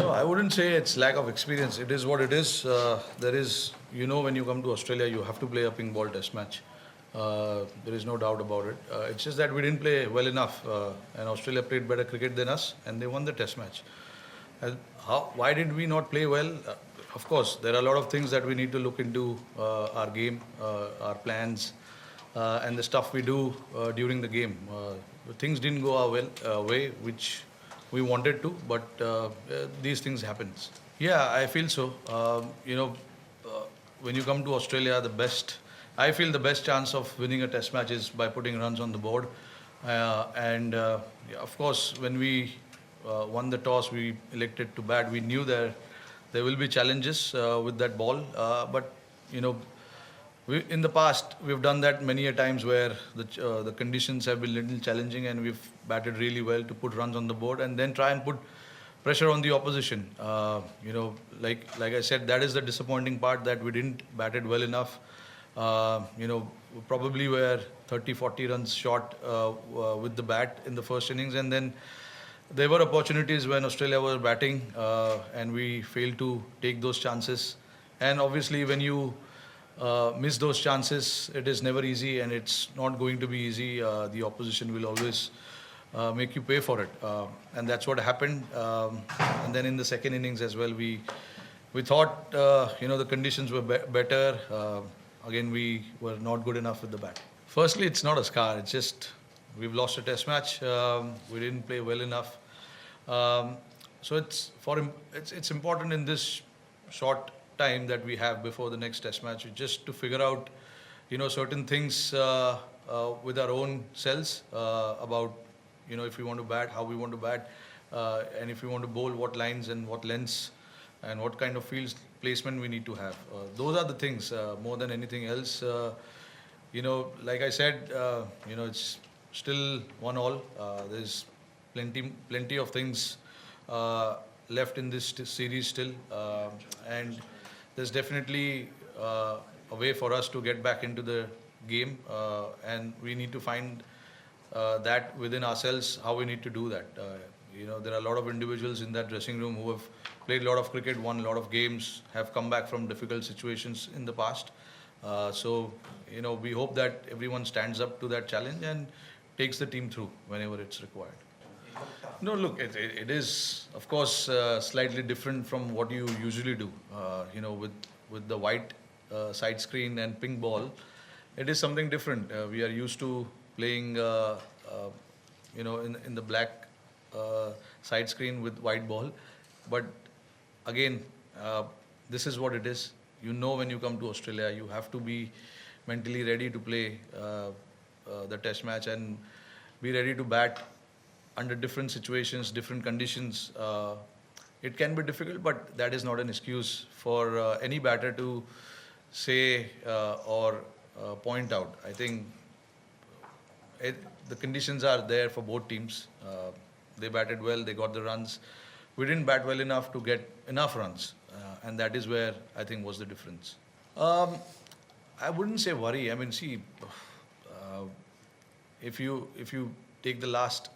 No, I wouldn't say it's lack of experience. It is what it is. There is, when you come to Australia, you have to play a pink ball test match. There is no doubt about it. It's just that we didn't play well enough, and Australia played better cricket than us, and they won the test match. Why did we not play well? Of course, there are a lot of things that we need to look into our game, our plans, and the stuff we do during the game. Things didn't go our way, which we wanted to, but these things happens. Yeah, I feel so. When you come to Australia, I feel the best chance of winning a test match is by putting runs on the board. And yeah, of course, when we won the toss, we elected to bat. We knew there will be challenges with that ball, but you know, in the past, we've done that many a times where the conditions have been little challenging, and we've batted really well to put runs on the board and then try and put pressure on the opposition. Like I said, that is the disappointing part, that we didn't bat it well enough. Probably were 30, 40 runs short with the bat in the first innings, and then there were opportunities when Australia was batting, and we failed to take those chances. And obviously, when you miss those chances, it is never easy, and it's not going to be easy. The opposition will always make you pay for it, and that's what happened. And then in the second innings as well, we thought the conditions were better. Again, we were not good enough with the bat. Firstly, it's not a scar. It's just we've lost a test match. We didn't play well enough. So it's important in this short time that we have before the next test match, just to figure out certain things with our own selves about if we want to bat, how we want to bat, and if we want to bowl, what lines and what lengths and what kind of field placement we need to have. Those are the things more than anything else. Like I said, it's still 1-1. There's plenty of things left in this series still, and there's definitely a way for us to get back into the game, and we need to find that within ourselves, how we need to do that. There are a lot of individuals in that dressing room who have played a lot of cricket, won a lot of games, have come back from difficult situations in the past. So we hope that everyone stands up to that challenge and takes the team through whenever it's required. No, look, it is, of course, slightly different from what you usually do. With the white side screen and pink ball, it is something different. We are used to playing, in the black side screen with white ball. But again, this is what it is. When you come to Australia, you have to be mentally ready to play the test match and be ready to bat under different situations, different conditions. It can be difficult, but that is not an excuse for any batter to say or point out. I think the conditions are there for both teams. They batted well, they got the runs. We didn't bat well enough to get enough runs, and that is where I think was the difference. I wouldn't say worry. I mean, see, if you take the last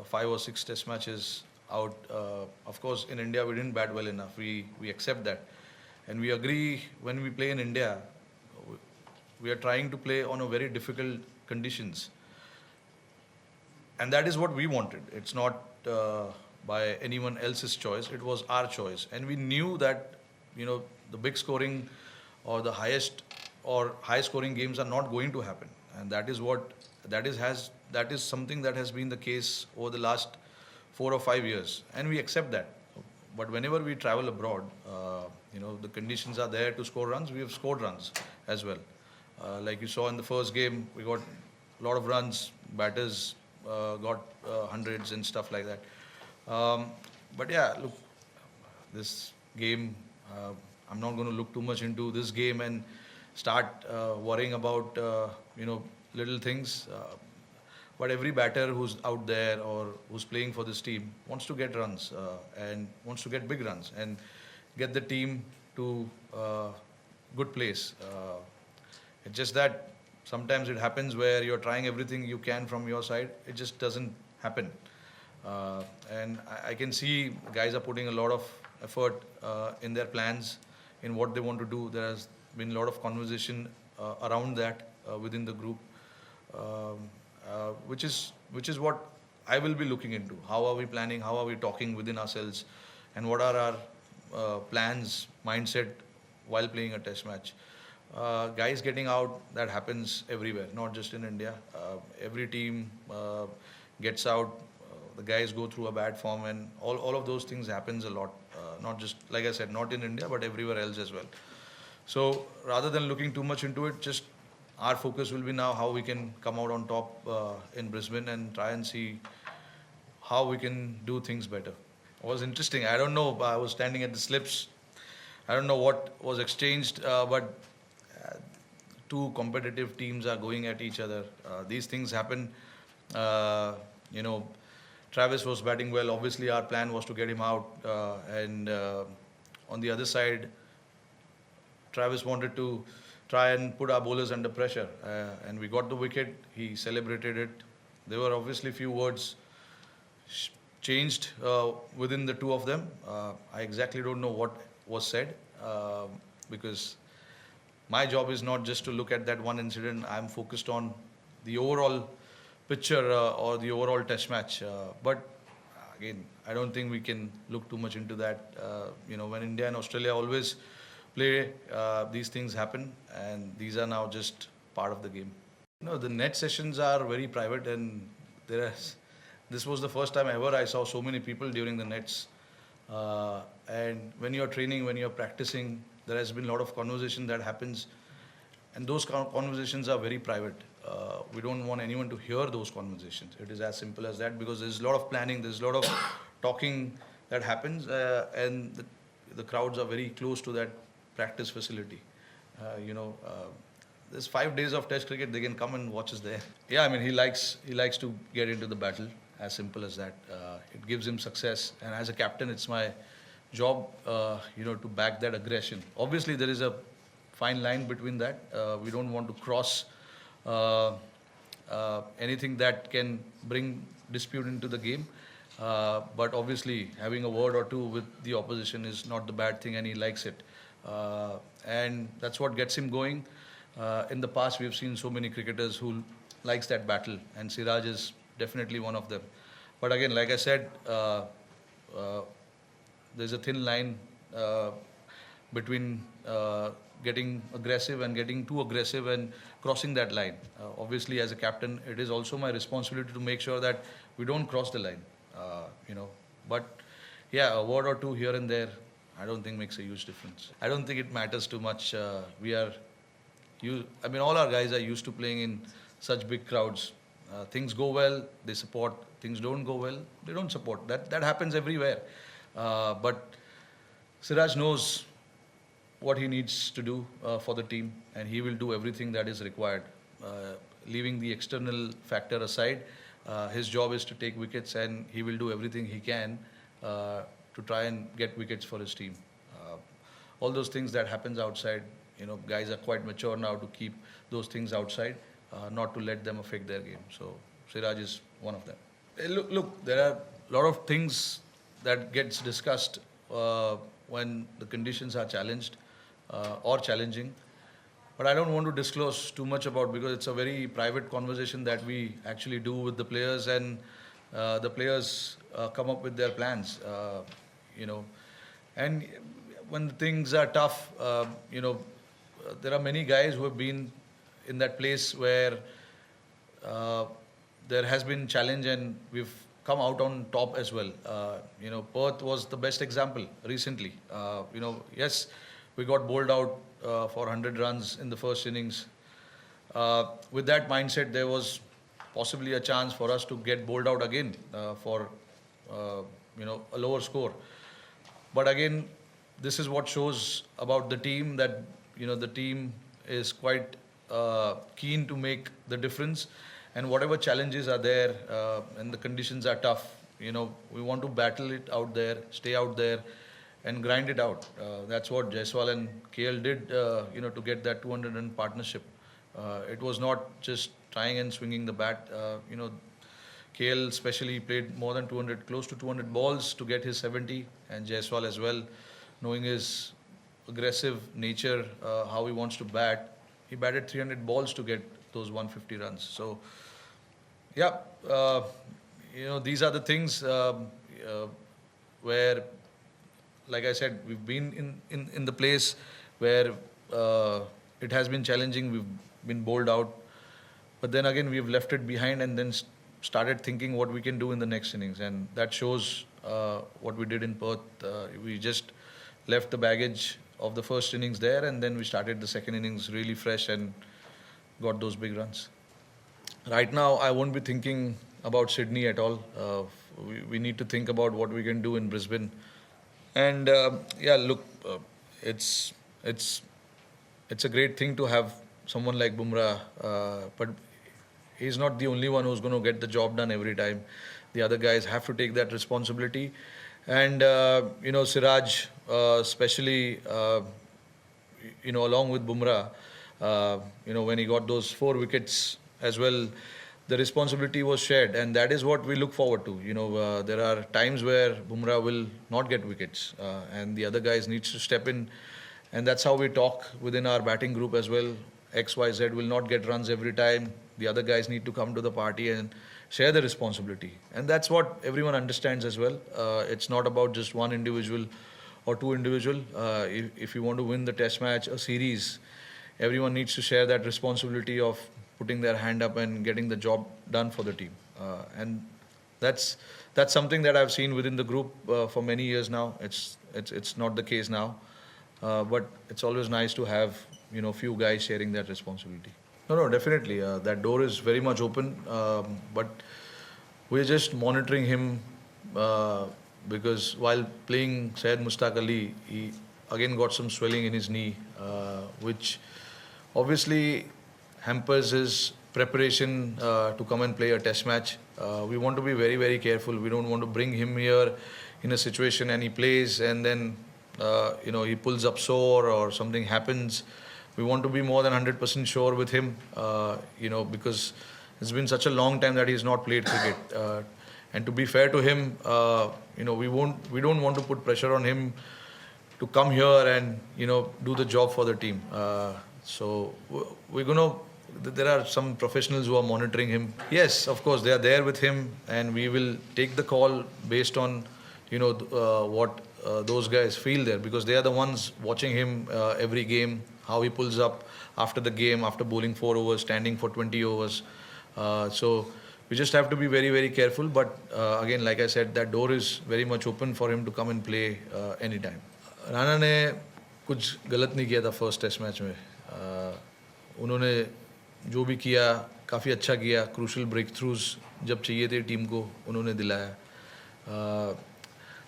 5 or 6 test matches out, of course, in India we didn't bat well enough. We accept that, and we agree. When we play in India, we are trying to play on a very difficult conditions, and that is what we wanted. It's not by anyone else's choice. It was our choice, and we knew that the big scoring or the highest or high scoring games are not going to happen, and that is something that has been the case over the last 4 or 5 years, and we accept that. But whenever we travel abroad, the conditions are there to score runs. We have scored runs as well. Like you saw in the first game, we got a lot of runs. Batters got hundreds and stuff like that. But yeah, look, this game, I'm not going to look too much into this game and start worrying about little things. But every batter who's out there or who's playing for this team wants to get runs and wants to get big runs and get the team to good place. It's just that sometimes it happens where you're trying everything you can from your side. It just doesn't happen. And I can see guys are putting a lot of effort in their plans, in what they want to do. There has been a lot of conversation around that within the group, which is what I will be looking into. How are we planning? How are we talking within ourselves? And what are our plans, mindset while playing a test match? Guys getting out, that happens everywhere, not just in India. Every team gets out. The guys go through a bad form, and all of those things happens a lot. Not just, like I said, not in India, but everywhere else as well. So rather than looking too much into it, just our focus will be now how we can come out on top in Brisbane and try and see how we can do things better. It was interesting. I don't know. I was standing at the slips. I don't know what was exchanged, but two competitive teams are going at each other. These things happen. Uh, you know, Travis was batting well. Obviously, our plan was to get him out. And on the other side, Travis wanted to try and put our bowlers under pressure. And we got the wicket. He celebrated it. There were obviously few words changed within the two of them. I exactly don't know what was said because my job is not just to look at that one incident. I'm focused on the overall picture or the overall test match. But again, I don't think we can look too much into that. When India and Australia always play, these things happen, and these are now just part of the game. The net sessions are very private, and this was the first time ever I saw so many people during the nets. And when you're training, when you're practicing, there has been a lot of conversation that happens, and those conversations are very private. We don't want anyone to hear those conversations. It is as simple as that, because there's a lot of planning, there's a lot of talking that happens, and the crowds are very close to that practice facility. There's 5 days of Test cricket. They can come and watch us there. Yeah, I mean, he likes to get into the battle. As simple as that. It gives him success, and as a captain, it's my job, to back that aggression. Obviously, there is a fine line between that. We don't want to cross anything that can bring dispute into the game. But obviously, having a word or two with the opposition is not the bad thing, and he likes it. And that's what gets him going. In the past, we've seen so many cricketers who likes that battle, and Siraj is definitely one of them. But again, like I said, there's a thin line between getting aggressive and getting too aggressive and crossing that line. Obviously, as a captain, it is also my responsibility to make sure that we don't cross the line. But yeah, a word or two here and there, I don't think makes a huge difference. I don't think it matters too much. All our guys are used to playing in such big crowds. Things go well, they support. Things don't go well, they don't support. That happens everywhere. But Siraj knows what he needs to do for the team, and he will do everything that is required. Leaving the external factor aside, his job is to take wickets, and he will do everything he can to try and get wickets for his team. All those things that happens outside, guys are quite mature now to keep those things outside, not to let them affect their game. So Siraj is one of them. Look, there are a lot of things that gets discussed when the conditions are challenged or challenging. But I don't want to disclose too much about, because it's a very private conversation that we actually do with the players, and the players come up with their plans. And when things are tough, there are many guys who have been in that place where there has been challenge, and we've come out on top as well. Perth was the best example recently. Yes, we got bowled out for 100 runs in the first innings. With that mindset, there was possibly a chance for us to get bowled out again for a lower score. But again, this is what shows about the team, that the team is quite keen to make the difference. And whatever challenges are there and the conditions are tough, we want to battle it out there, stay out there, and grind it out. That's what Jaiswal and KL did, to get that 200-run partnership. It was not just trying and swinging the bat. KL especially played more than 200, close to 200 balls to get his 70, and Jaiswal as well, knowing his aggressive nature, how he wants to bat, he batted 300 balls to get those 150 runs. So, yeah, these are the things where, like I said, we've been in the place where it has been challenging. We've been bowled out, but then again we've left it behind and then started thinking what we can do in the next innings, and that shows what we did in Perth. We just left the baggage of the first innings there, and then we started the second innings really fresh and got those big runs. Right now, I won't be thinking about Sydney at all. We need to think about what we can do in Brisbane. And yeah, look, it's it's it's a great thing to have someone like Bumrah, but he's not the only one who's going to get the job done every time. The other guys have to take that responsibility, and Siraj, especially, along with Bumrah, when he got those 4 wickets as well, the responsibility was shared, and that is what we look forward to. There are times where Bumrah will not get wickets, and the other guys needs to step in, and that's how we talk within our batting group as well. XYZ will not get runs every time. The other guys need to come to the party and share the responsibility, and that's what everyone understands as well. It's not about just one individual or two individual. If you want to win the Test match, a series, everyone needs to share that responsibility of putting their hand up and getting the job done for the team. And that's something that I've seen within the group for many years now. It's not the case now, but it's always nice to have few guys sharing that responsibility. No, definitely. That door is very much open, but we're just monitoring him because while playing Syed Mushtaq Ali, he again got some swelling in his knee, which obviously hampers his preparation to come and play a Test match. We want to be very, very careful. We don't want to bring him here in a situation and he plays and then he pulls up sore or something happens. We want to be more than 100% sure with him, because it's been such a long time that he's not played cricket. And to be fair to him, we don't want to put pressure on him to come here and do the job for the team. So there are some professionals who are monitoring him. Yes, of course, they are there with him, and we will take the call based on what those guys feel there, because they are the ones watching him every game, how he pulls up after the game, after bowling 4 overs, standing for 20 overs. So we just have to be very, very careful. But again, like I said, that door is very much open for him to come and play anytime. Rana ने कुछ गलत नहीं किया था first test match में. उन्होंने जो भी किया काफ़ी अच्छा किया. क्रूशल ब्रेक थ्रूज जब चाहिए थे टीम को उन्होंने दिलाया.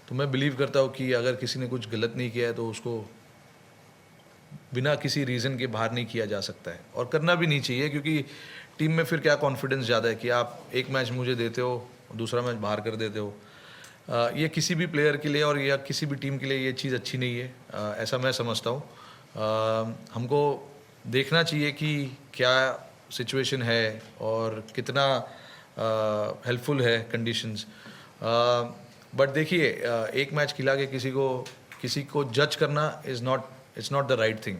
तो मैं बिलीव करता हूँ कि अगर किसी ने कुछ गलत नहीं किया है तो उसको बिना किसी रीज़न के बाहर नहीं किया जा सकता है, और करना भी नहीं चाहिए, क्योंकि टीम में फिर क्या कॉन्फिडेंस ज़्यादा है कि आप एक मैच मुझे देते हो, दूसरा मैच बाहर कर देते हो. ये किसी भी प्लेयर के लिए और या किसी भी टीम के लिए ये चीज़ अच्छी नहीं है, ऐसा मैं समझता हूँ. हमको देखना चाहिए कि क्या सिचुएशन है और कितना हेल्पफुल है कंडीशंस. बट देखिए, एक मैच खिला के किसी को जज करना it's not the right thing.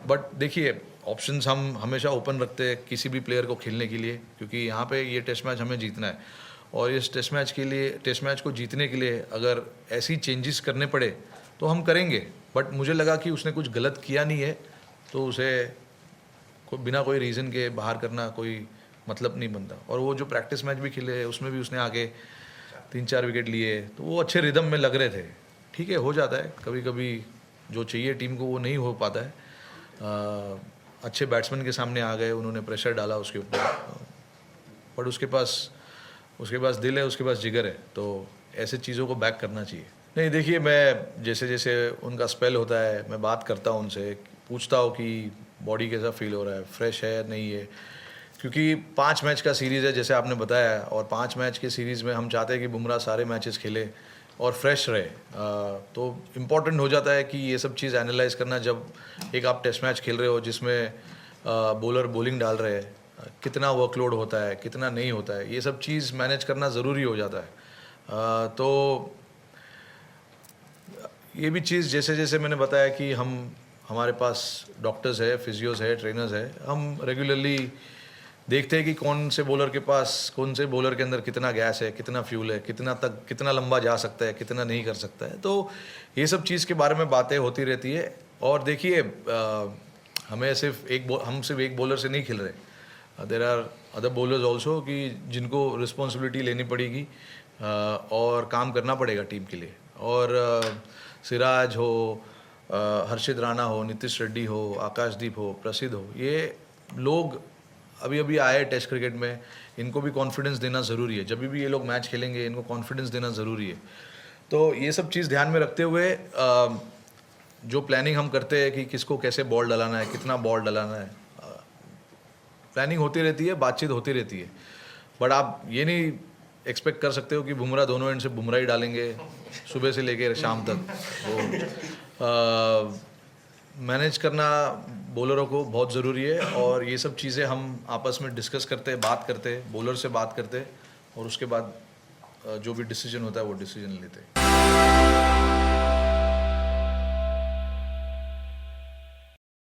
But देखिए, ऑप्शंस हम हमेशा ओपन रखते हैं किसी भी प्लेयर को खेलने के लिए, क्योंकि यहाँ पे ये टेस्ट मैच हमें जीतना है, और इस टेस्ट मैच को जीतने के लिए अगर ऐसी चेंजेस करने पड़े तो हम करेंगे. बट मुझे लगा कि उसने कुछ गलत किया नहीं है, तो उसे बिना कोई रीज़न के बाहर करना कोई मतलब नहीं बनता. और वो जो प्रैक्टिस मैच भी खेले उसमें भी उसने आके 3-4 विकेट लिए, तो वो अच्छे रिदम में लग रहे थे. ठीक है, हो जाता है कभी कभी, जो चाहिए टीम को वो नहीं हो पाता है. अच्छे बैट्समैन के सामने आ गए, उन्होंने प्रेशर डाला उसके ऊपर, बट उसके पास दिल है, उसके पास जिगर है, तो ऐसे चीज़ों को बैक करना चाहिए. नहीं, देखिए, मैं जैसे जैसे उनका स्पेल होता है मैं बात करता हूँ उनसे, पूछता हूँ कि बॉडी कैसा फील हो रहा है, फ्रेश है नहीं है, क्योंकि 5 मैच का सीरीज़ है जैसे आपने बताया, और 5 मैच के सीरीज़ में हम चाहते हैं कि बुमराह सारे मैचेस खेले और फ्रेश रहे. तो इम्पॉर्टेंट हो जाता है कि ये सब चीज़ एनालाइज करना, जब एक आप टेस्ट मैच खेल रहे हो जिसमें बॉलर बॉलिंग डाल रहे हैं, कितना वर्कलोड होता है, कितना नहीं होता है, ये सब चीज़ मैनेज करना ज़रूरी हो जाता है। तो ये भी चीज़ जैसे जैसे मैंने बताया कि हमारे पास डॉक्टर्स है, फिजियोज है, ट्रेनर्स है, हम रेगुलरली देखते हैं कि कौन से बॉलर के पास, कौन से बॉलर के अंदर कितना गैस है, कितना फ्यूल है, कितना लंबा जा सकता है, कितना नहीं कर सकता है। तो ये सब चीज़ के बारे में बातें होती रहती है। और देखिए, हम सिर्फ एक बॉलर से नहीं खेल रहे, there are other bowlers also कि जिनको रिस्पॉन्सिबिलिटी लेनी पड़ेगी और काम करना पड़ेगा टीम के लिए। और सिराज हो, हर्षित राणा हो, नीतीश रेड्डी हो, आकाशदीप हो, प्रसिद्ध हो, ये लोग अभी अभी आए टेस्ट क्रिकेट में, इनको भी कॉन्फिडेंस देना ज़रूरी है। जब भी ये लोग मैच खेलेंगे इनको कॉन्फिडेंस देना ज़रूरी है। तो ये सब चीज़ ध्यान में रखते हुए जो प्लानिंग हम करते हैं कि किसको कैसे बॉल डलाना है, कितना बॉल डलाना है, प्लानिंग होती रहती है, बातचीत होती रहती है। बट आप ये नहीं एक्सपेक्ट कर सकते हो कि बुमराह दोनों एंड से बुमराह ही डालेंगे सुबह से लेकर शाम तक। तो मैनेज करना बॉलरों को बहुत ज़रूरी है, और ये सब चीज़ें हम आपस में डिस्कस करते हैं, बात करते हैं, बॉलर से बात करते हैं, और उसके बाद जो भी डिसीजन होता है वो डिसीजन लेते हैं।